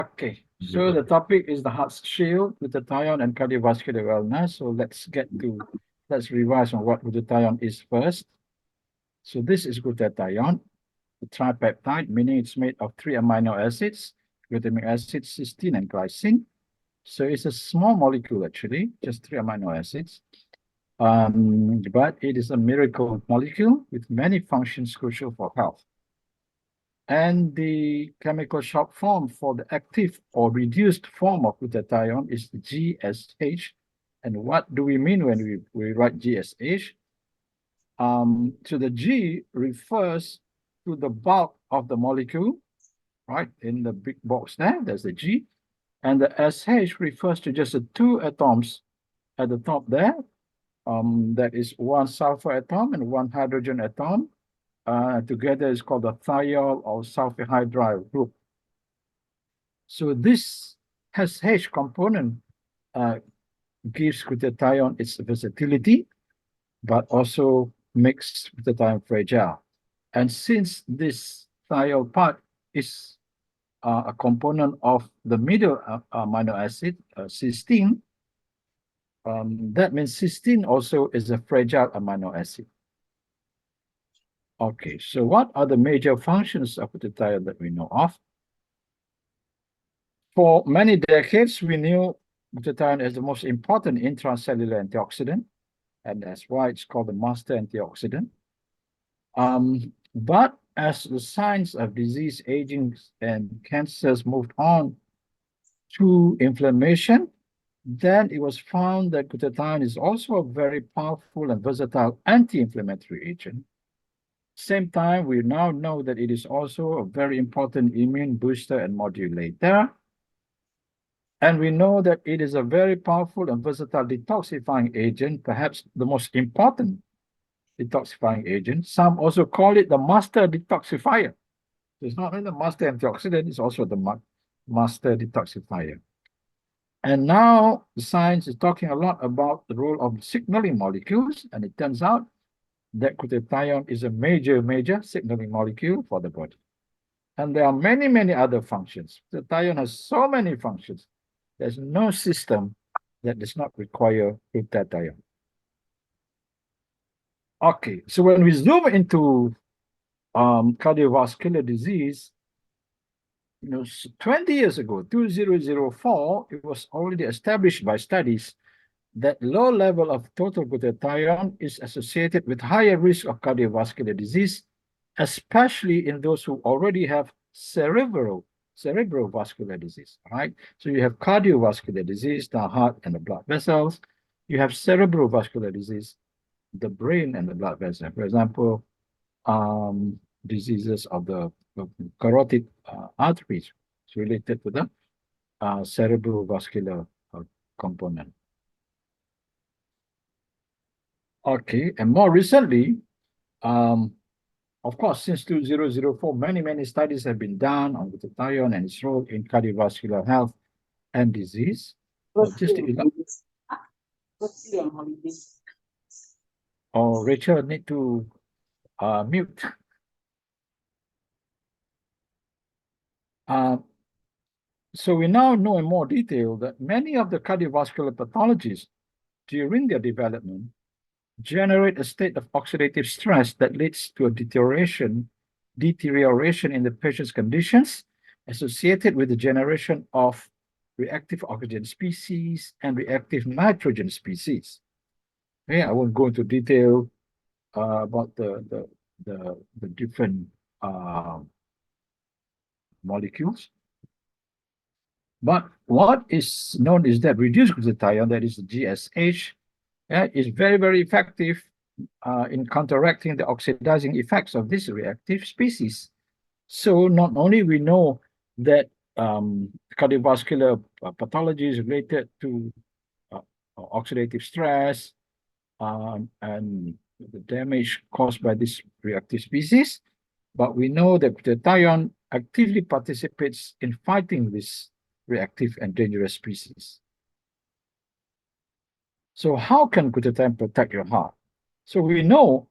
Okay, so the topic is the heart shield, glutathione, and cardiovascular wellness. So let's revise on what glutathione is first. So this is glutathione, a tripeptide, meaning it's made of 3 amino acids, glutamic acid, cysteine, and glycine. So it's a small molecule actually, just 3 amino acids. But it is a miracle molecule with many functions crucial for health. And the chemical short form for the active or reduced form of glutathione is GSH. And what do we mean when we write GSH? So the G refers to the bulk of the molecule, right? In the big box there's the G. And the SH refers to just the 2 atoms at the top there. That is 1 sulfur atom and 1 hydrogen atom. Together is called the thiol or sulfihydryl group. So this SH component gives glutathione its versatility, but also makes glutathione fragile. And since this thiol part is a component of the middle amino acid, cysteine, that means cysteine also is a fragile amino acid. Okay, so what are the major functions of glutathione that we know of? For many decades, we knew glutathione as the most important intracellular antioxidant, and that's why it's called the master antioxidant. But as the science of disease, aging, and cancers moved on to inflammation, then it was found that glutathione is also a very powerful and versatile anti-inflammatory agent. Same time, we now know that it is also a very important immune booster and modulator. And we know that it is a very powerful and versatile detoxifying agent, perhaps the most important detoxifying agent. Some also call it the master detoxifier. It's not only the master antioxidant, it's also the master detoxifier. And now the science is talking a lot about the role of signaling molecules, and it turns out that glutathione is a major signaling molecule for the body. And there are many other functions. Glutathione has so many functions. There's no system that does not require glutathione. Okay, so when we zoom into cardiovascular disease, 20 years ago, 2004, it was already established by studies that low level of total glutathione is associated with higher risk of cardiovascular disease, especially in those who already have cerebrovascular disease, right? So you have cardiovascular disease, the heart and the blood vessels. You have cerebrovascular disease, the brain and the blood vessels. For example, diseases of the carotid arteries related to the cerebrovascular component. Okay, and more recently, of course, since 2004, many studies have been done on glutathione and its role in cardiovascular health and disease. Oh, Rachel, need to mute. So we now know in more detail that many of the cardiovascular pathologies during their development generate a state of oxidative stress that leads to a deterioration in the patient's conditions associated with the generation of reactive oxygen species and reactive nitrogen species. Okay, I won't go into detail about the different molecules. But what is known is that reduced glutathione, that is the GSH, is very effective in counteracting the oxidizing effects of this reactive species. So not only we know that cardiovascular pathology is related to oxidative stress and the damage caused by this reactive species, but we know that glutathione actively participates in fighting this reactive and dangerous species. So how can glutathione protect your heart? So we know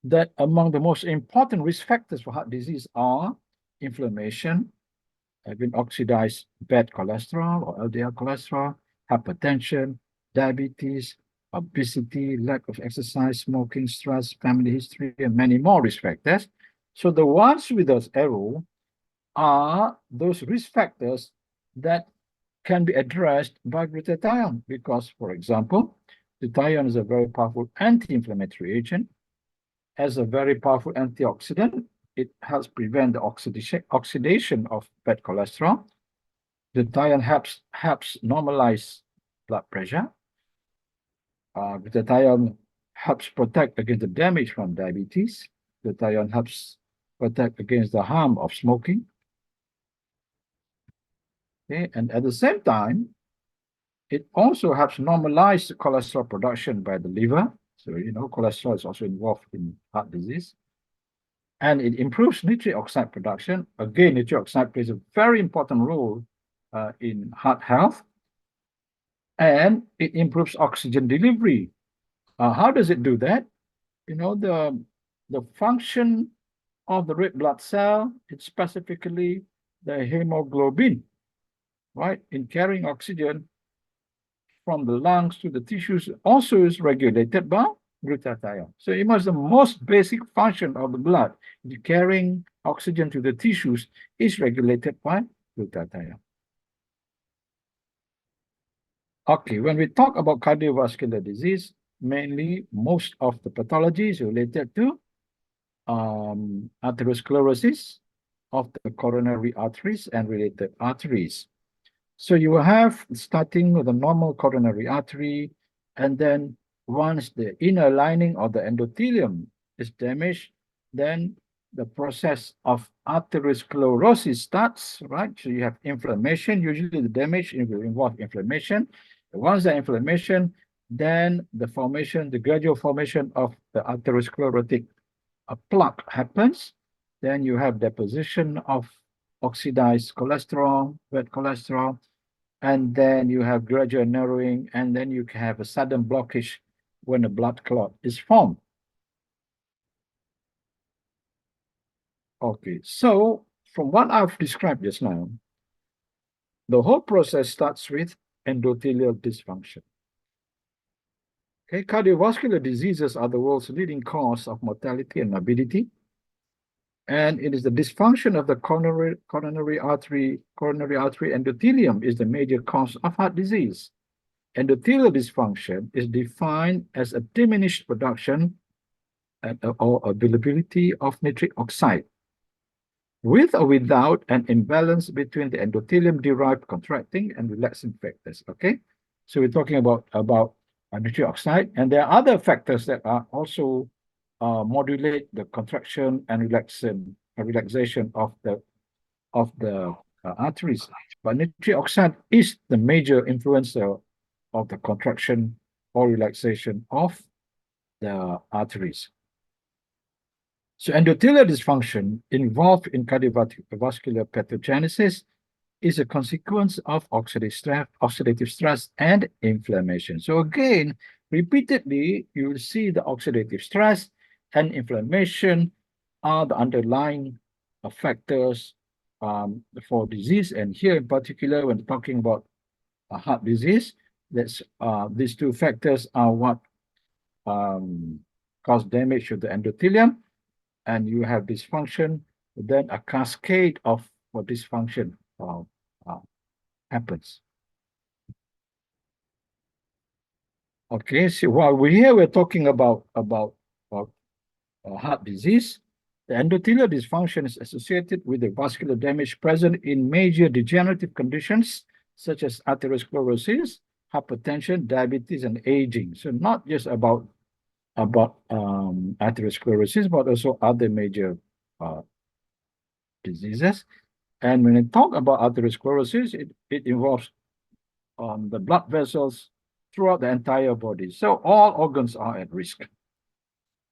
that among the most important risk factors for heart disease are inflammation, having oxidized bad cholesterol or LDL cholesterol, hypertension, diabetes, obesity, lack of exercise, smoking, stress, family history, and many more risk factors. So the ones with those arrow are those risk factors that can be addressed by glutathione because, for example, glutathione is a very powerful anti-inflammatory agent. As a very powerful antioxidant, it helps prevent the oxidation of bad cholesterol. Glutathione helps normalize blood pressure. Glutathione helps protect against the damage from diabetes. Glutathione helps protect against the harm of smoking. Okay, and at the same time, it also helps normalize the cholesterol production by the liver. So, cholesterol is also involved in heart disease. And it improves nitric oxide production. Again, nitric oxide plays a very important role in heart health. And it improves oxygen delivery. How does it do that? The function of the red blood cell, it's specifically the hemoglobin, right? In carrying oxygen from the lungs to the tissues also is regulated by glutathione. So it was the most basic function of the blood. The carrying oxygen to the tissues is regulated by glutathione. Okay, when we talk about cardiovascular disease, mainly most of the pathology is related to atherosclerosis of the coronary arteries and related arteries. So you will have starting with a normal coronary artery, and then once the inner lining of the endothelium is damaged, then the process of atherosclerosis starts, right? So you have inflammation. Usually the damage will involve inflammation. Once the inflammation, then the gradual formation of the atherosclerotic plaque happens. Then you have deposition of oxidized cholesterol, bad cholesterol, and then you have gradual narrowing, and then you can have a sudden blockage when a blood clot is formed. Okay, so from what I've described just now, the whole process starts with endothelial dysfunction. Okay, cardiovascular diseases are the world's leading cause of mortality and morbidity. And it is the dysfunction of the coronary artery endothelium is the major cause of heart disease. Endothelial dysfunction is defined as a diminished production or availability of nitric oxide, with or without an imbalance between the endothelium-derived contracting and relaxing factors. Okay, so we're talking about nitric oxide, and there are other factors that are also modulate the contraction and relaxation of the arteries. But nitric oxide is the major influencer of the contraction or relaxation of the arteries. So endothelial dysfunction involved in cardiovascular pathogenesis is a consequence of oxidative stress and inflammation. So again, repeatedly, you will see the oxidative stress and inflammation are the underlying factors for disease. And here in particular, when talking about heart disease, that's these two factors are what cause damage to the endothelium, and you have dysfunction, then a cascade of dysfunction happens. Okay, so while we're talking about heart disease, the endothelial dysfunction is associated with the vascular damage present in major degenerative conditions such as atherosclerosis, hypertension, diabetes, and aging. So not just about atherosclerosis, but also other major diseases. And when I talk about atherosclerosis, it involves the blood vessels throughout the entire body. So all organs are at risk.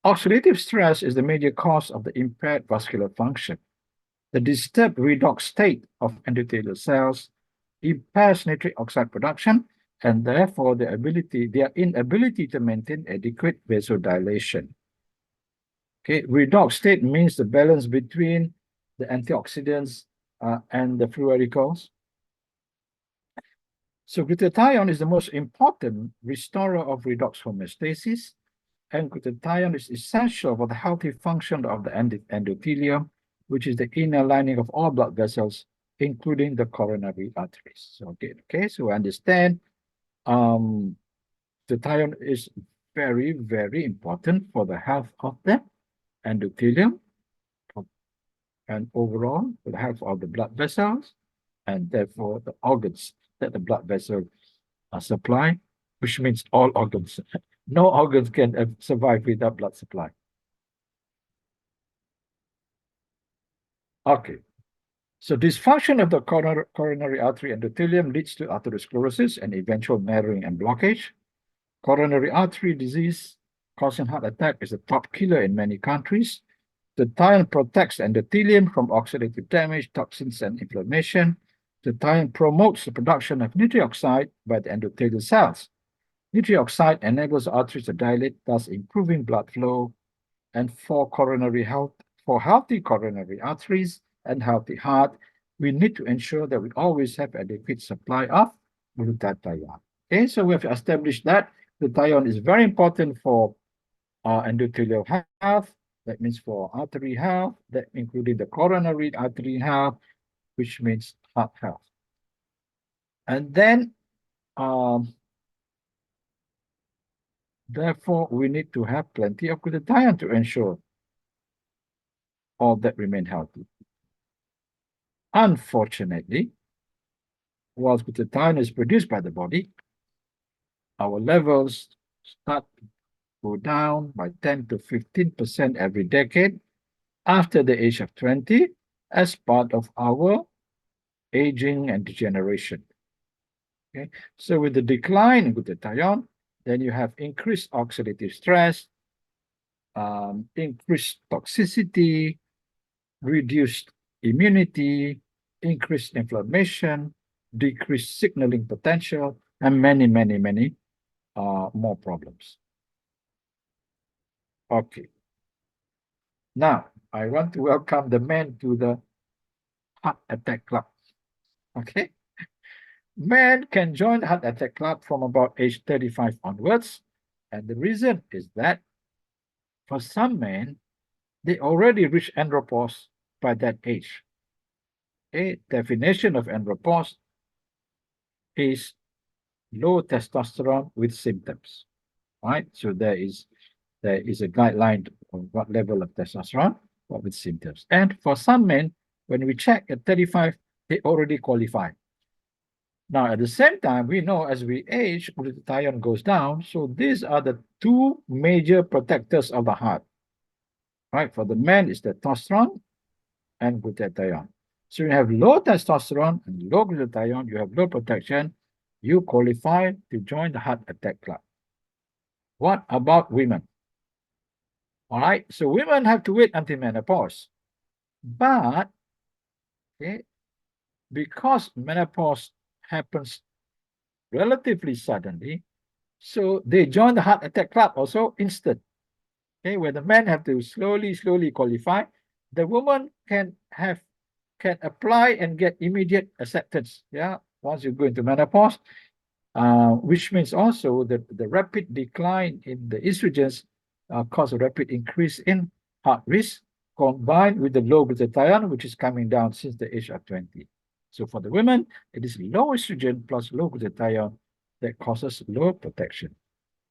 Oxidative stress is the major cause of the impaired vascular function. The disturbed redox state of endothelial cells impairs nitric oxide production, and therefore their inability to maintain adequate vasodilation. Okay, redox state means the balance between the antioxidants and the free radicals. So glutathione is the most important restorer of redox homeostasis, and glutathione is essential for the healthy function of the endothelium, which is the inner lining of all blood vessels, including the coronary arteries. So, so we understand glutathione is very, very important for the health of the endothelium and overall for the health of the blood vessels, and therefore the organs that the blood vessel supply, which means all organs. No organs can survive without blood supply. Okay. So dysfunction of the coronary artery endothelium leads to atherosclerosis and eventual narrowing and blockage. Coronary artery disease causing heart attack is the top killer in many countries. Glutathione protects endothelium from oxidative damage, toxins, and inflammation. Glutathione promotes the production of nitric oxide by the endothelial cells. Nitric oxide enables arteries to dilate, thus improving blood flow. And for healthy coronary arteries and healthy heart, we need to ensure that we always have adequate supply of glutathione. Okay, so we have established that glutathione is very important for endothelial health. That means for artery health, that including the coronary artery health, which means heart health. And then, therefore, we need to have plenty of glutathione to ensure all that remain healthy. Unfortunately, whilst glutathione is produced by the body, our levels start to go down by 10 to 15% every decade after the age of 20 as part of our aging and degeneration. Okay, so with the decline in glutathione, then you have increased oxidative stress, increased toxicity, reduced immunity, increased inflammation, decreased signaling potential, and many more problems. Okay. Now, I want to welcome the men to the Heart Attack Club. Okay. Men can join the Heart Attack Club from about age 35 onwards. And the reason is that for some men, they already reach andropause by that age. A definition of andropause is low testosterone with symptoms, right? So there is a guideline of what level of testosterone, what with symptoms. And for some men, when we check at 35, they already qualify. Now, at the same time, we know as we age, glutathione goes down. So these are the two major protectors of the heart, right? For the men, it's the testosterone and glutathione. So you have low testosterone and low glutathione, you have low protection, you qualify to join the Heart Attack Club. What about women? All right, so women have to wait until menopause. But, okay, because menopause happens relatively suddenly, so they join the Heart Attack Club also instant. Okay, where the men have to slowly qualify, the woman can apply and get immediate acceptance. Yeah, once you go into menopause, which means also that the rapid decline in the estrogens cause a rapid increase in heart risk, combined with the low glutathione, which is coming down since the age of 20. So for the women, it is low estrogen plus low glutathione that causes low protection.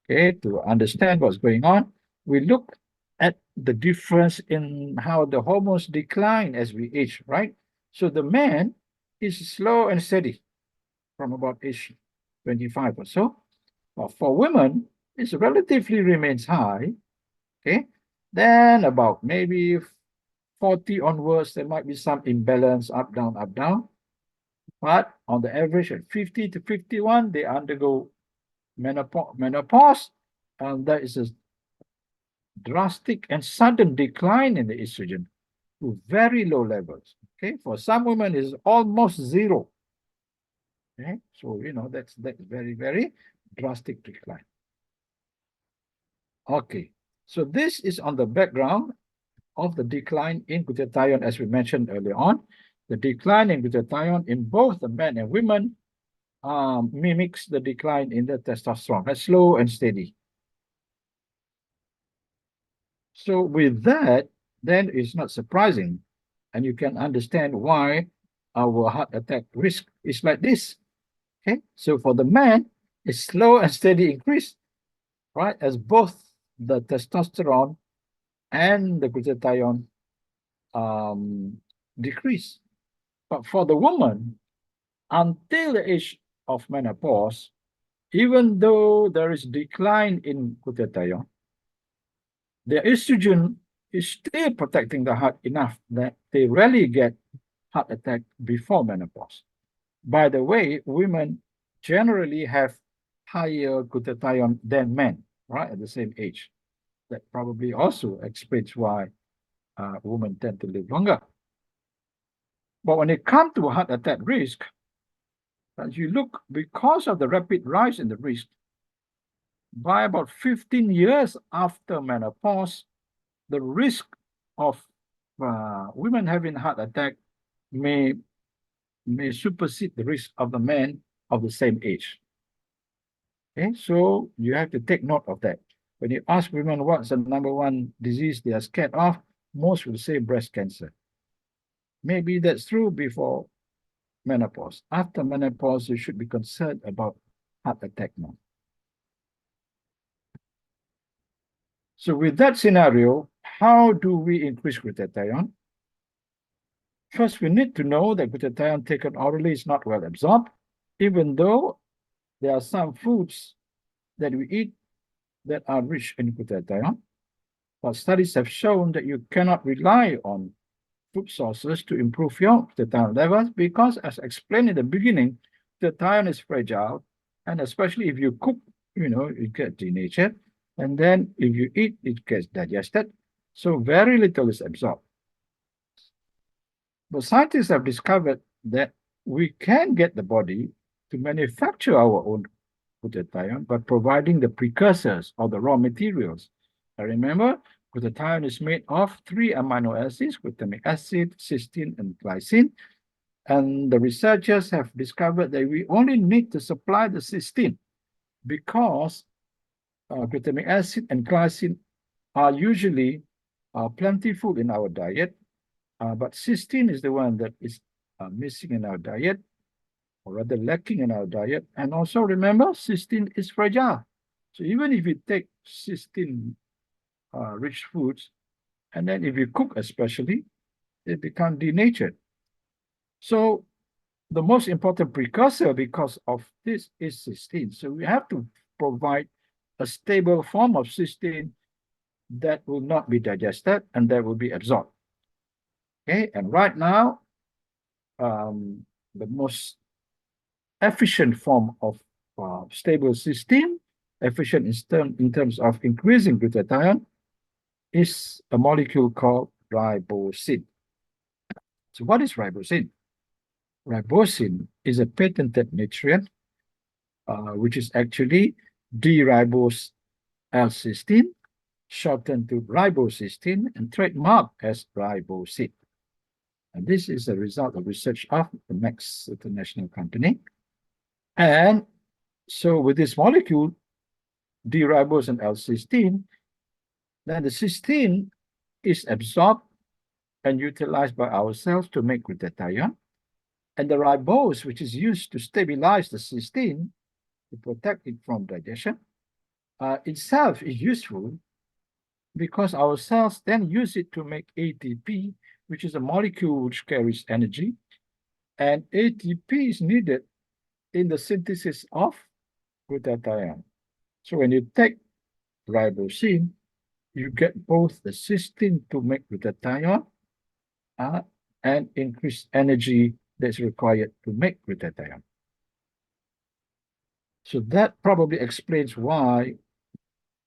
Okay, to understand what's going on, we look at the difference in how the hormones decline as we age, right? So the man is slow and steady from about age 25 or so. But for women, it relatively remains high. Okay, then about maybe 40 onwards, there might be some imbalance, up, down, up, down. But on the average at 50 to 51, they undergo menopause, and there is a drastic and sudden decline in the estrogen to very low levels. Okay, for some women, it's almost zero. Okay, so you know that's very drastic decline. Okay, so this is on the background of the decline in glutathione, as we mentioned earlier on. The decline in glutathione in both the men and women mimics the decline in the testosterone. That's slow and steady. So with that, then it's not surprising, and you can understand why our heart attack risk is like this. Okay, so for the man, it's slow and steady increase, right? As both the testosterone and the glutathione decrease. But for the woman, until the age of menopause, even though there is decline in glutathione, the estrogen is still protecting the heart enough that they rarely get heart attack before menopause. By the way, women generally have higher glutathione than men, right, at the same age. That probably also explains why women tend to live longer. But when it comes to heart attack risk, as you look, because of the rapid rise in the risk, by about 15 years after menopause, the risk of women having heart attack may supersede the risk of the men of the same age. Okay, so you have to take note of that. When you ask women what's the number one disease they are scared of, most will say breast cancer. Maybe that's true before menopause. After menopause, you should be concerned about heart attack now. So with that scenario, how do we increase glutathione? First, we need to know that glutathione taken orally is not well absorbed, even though there are some foods that we eat that are rich in glutathione. But studies have shown that you cannot rely on food sources to improve your glutathione levels because, as explained in the beginning, glutathione is fragile, and especially if you cook, it gets denatured, and then if you eat, it gets digested. So very little is absorbed. But scientists have discovered that we can get the body to manufacture our own glutathione by providing the precursors or the raw materials. Now remember, glutathione is made of 3 amino acids, glutamic acid, cysteine, and glycine. And the researchers have discovered that we only need to supply the cysteine because glutamic acid and glycine are usually plentiful in our diet. But cysteine is the one that is missing in our diet, or rather lacking in our diet. And also remember, cysteine is fragile. So even if you take cysteine-rich foods, and then if you cook especially, they become denatured. So the most important precursor because of this is cysteine. So we have to provide a stable form of cysteine that will not be digested and that will be absorbed. Okay, and right now, the most efficient form of stable cysteine, efficient in terms of increasing glutathione, is a molecule called ribosine. So what is ribosine? Ribosine is a patented nutrient, which is actually D-ribose L-cysteine, shortened to ribocysteine and trademarked as ribosine. And this is a result of research of the Max International Company. And so with this molecule, D-ribose and L-cysteine, then the cysteine is absorbed and utilized by our cells to make glutathione. And the ribose, which is used to stabilize the cysteine, to protect it from digestion, itself is useful because our cells then use it to make ATP, which is a molecule which carries energy. And ATP is needed in the synthesis of glutathione. So when you take ribosine, you get both the cysteine to make glutathione and increased energy that's required to make glutathione. So that probably explains why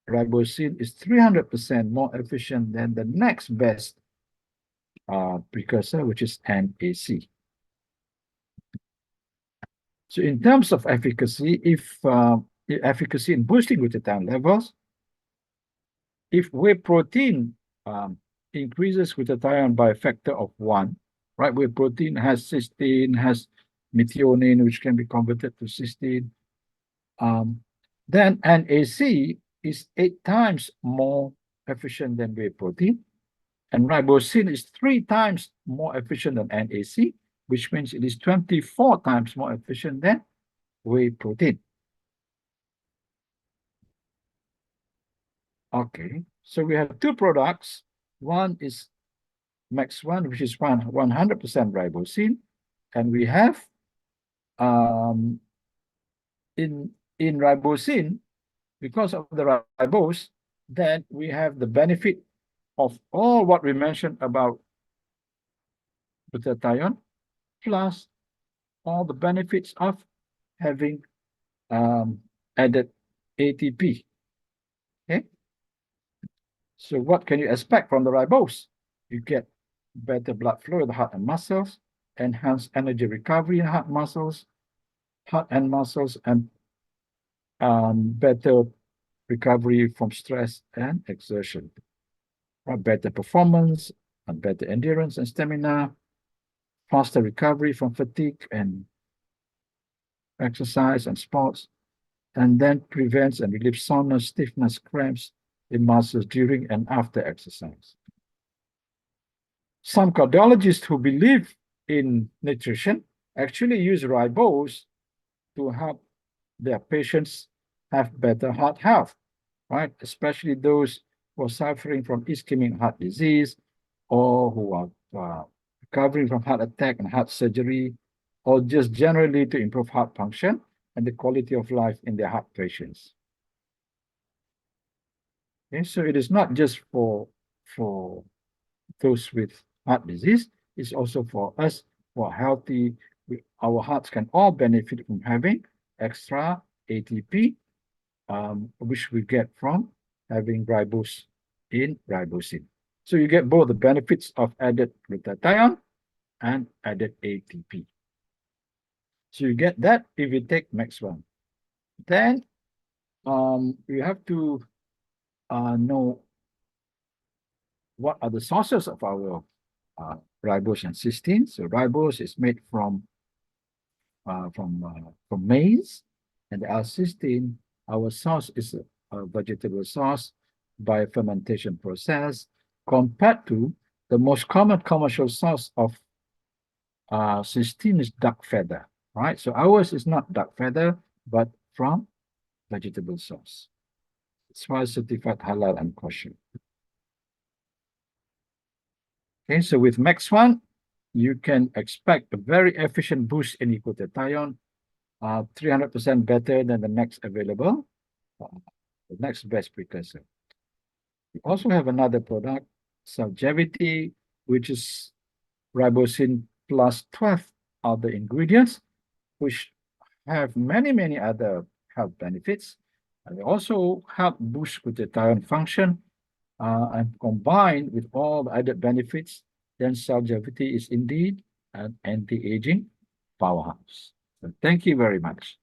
ribosine is 300% more efficient than the next best precursor, which is NAC. So in terms of efficacy, if efficacy in boosting glutathione levels, if whey protein increases glutathione by a factor of 1, right? Whey protein has cysteine, has methionine, which can be converted to cysteine. Then NAC is 8 times more efficient than whey protein. And ribosine is 3 times more efficient than NAC, which means it is 24 times more efficient than whey protein. Okay, so we have two products. One is Max1, which is 100% ribosine, and we have in ribosine, because of the ribose, then we have the benefit of all what we mentioned about glutathione, plus all the benefits of having added ATP. Okay, so what can you expect from the ribose? You get better blood flow in the heart and muscles, enhanced energy recovery in heart and muscles, and better recovery from stress and exertion, better performance, and better endurance and stamina, faster recovery from fatigue and exercise and sports, and then prevents and relieves soreness, stiffness, cramps in muscles during and after exercise. Some cardiologists who believe in nutrition actually use ribose to help their patients have better heart health, right? Especially those who are suffering from ischemic heart disease, or who are recovering from heart attack and heart surgery, or just generally to improve heart function and the quality of life in their heart patients. Okay, so it is not just for those with heart disease, it's also for us who are healthy. Our hearts can all benefit from having extra ATP, which we get from having ribose in ribosine. So you get both the benefits of added glutathione and added ATP. So you get that if you take Max1. Then you have to know what are the sources of our ribose and cysteine. So ribose is made from maize, and the cysteine, our source is a vegetable source by fermentation process, compared to the most common commercial source of cysteine is duck feather, right? So ours is not duck feather, but from vegetable source. It's why certified halal and kosher. Okay, so with Max1, you can expect a very efficient boost in glutathione, 300% better than the next available, the next best precursor. We also have another product, Longevity, which is ribosine plus 12 other ingredients, which have many other health benefits. And they also help boost glutathione function, and combined with all the added benefits, then Longevity is indeed an anti-aging powerhouse. So thank you very much.